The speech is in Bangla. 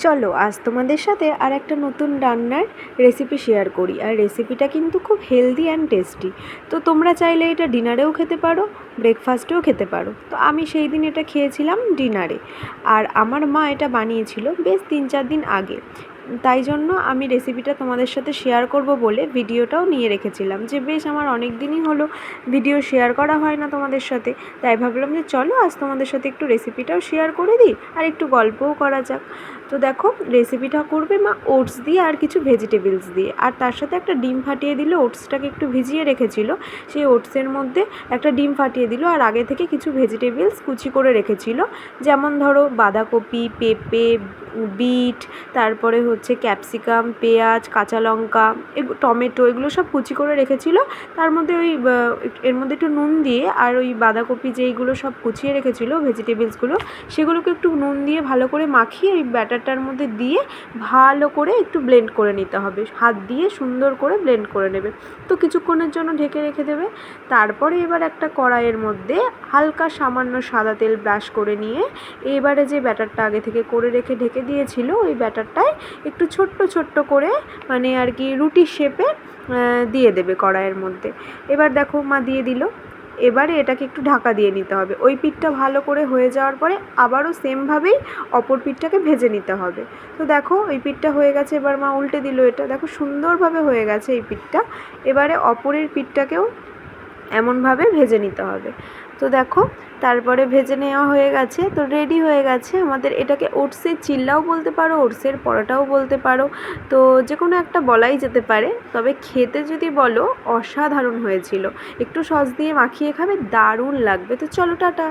চলো আজ তোমাদের সাথে আর একটা নতুন রান্নার রেসিপি শেয়ার করি। আর রেসিপিটা কিন্তু খুব হেলদি অ্যান্ড টেস্টি। তো তোমরা চাইলে এটা ডিনারেও খেতে পারো, ব্রেকফাস্টেও খেতে পারো। তো আমি সেই দিন এটা খেয়েছিলাম ডিনারে, আর আমার মা এটা বানিয়েছিল বেশ 3-4 দিন আগে। তাই জন্য আমি রেসিপিটা তোমাদের সাথে শেয়ার করব বলে ভিডিওটাও নিয়ে রেখেছিলাম, যে বেশ আমার অনেক দিনই হলো ভিডিও শেয়ার করা হয় না তোমাদের সাথে। তাই ভাবলাম যে চলো আজ তোমাদের সাথে একটু রেসিপিটাও শেয়ার করে দিই আর একটু গল্পও করা যাক। তো দেখো, রেসিপিটা করবে মা ওটস দিয়ে আর কিছু ভেজিটেবলস দিয়ে, আর তার সাথে একটা ডিম ফাটিয়ে দিল। ওটসটাকে একটু ভিজিয়ে রেখেছিল, সেই ওটসের মধ্যে একটা ডিম ফাটিয়ে দিল, আর আগে থেকে কিছু ভেজিটেবলস কুচি করে রেখেছিল, যেমন ধরো বাঁধাকপি, পেঁপে, বিট, তারপরে হচ্ছে ক্যাপসিকাম, পেঁয়াজ, কাঁচা লঙ্কা, টমেটো, এগুলো সব কুচি করে রেখেছিল। তার মধ্যে এর মধ্যে একটু নুন দিয়ে, আর ওই বাঁধাকপি যেইগুলো সব কুচিয়ে রেখেছিল ভেজিটেবলসগুলো, সেগুলোকে একটু নুন দিয়ে ভালো করে মাখিয়ে ওই ব্যাটারটার মধ্যে দিয়ে ভালো করে একটু ব্লেন্ড করে নিতে হবে। হাত দিয়ে সুন্দর করে ব্লেন্ড করে নেবে। তো কিছুক্ষণের জন্য ঢেকে রেখে দেবে। তারপরে এবার একটা কড়াইয়ের মধ্যে হালকা সামান্য সাদা তেল ব্রাশ করে নিয়ে এবারে যে ব্যাটারটা আগে থেকে করে রেখে ঢেকে দিয়েছিল, ওই ব্যাটারটায় একটু ছোট্ট ছোট্ট করে, মানে আর কি রুটি শেপে দিয়ে দেবে কড়াইয়ের মধ্যে। এবার দেখো মা দিয়ে দিল। এবারে এটাকে একটু ঢাকা দিয়ে নিতে হবে। ওই পিঠটা ভালো করে হয়ে যাওয়ার পরে আবারও সেমভাবেই অপর পিঠটাকে ভেজে নিতে হবে। তো দেখো ওই পিঠটা হয়ে গেছে, এবার মা উল্টে দিল। এটা দেখো সুন্দরভাবে হয়ে গেছে এই পিঠটা। এবারে অপরের পিঠটাকেও এমনভাবে ভেজে নিতে হবে। তো দেখো তারপরে ভেজে নেওয়া হয়ে গেছে। তো রেডি হয়ে গেছে আমাদের। এটাকে ওটসের চিল্লাও বলতে পারো, ওটসের পরোটাও বলতে পারো। তো যে কোনো একটা বলাই যেতে পারে। তবে খেতে যদি বলো অসাধারণ হয়েছিল। একটু সস দিয়ে মাখিয়ে খাবে, দারুণ লাগবে। তো চলো টাটা।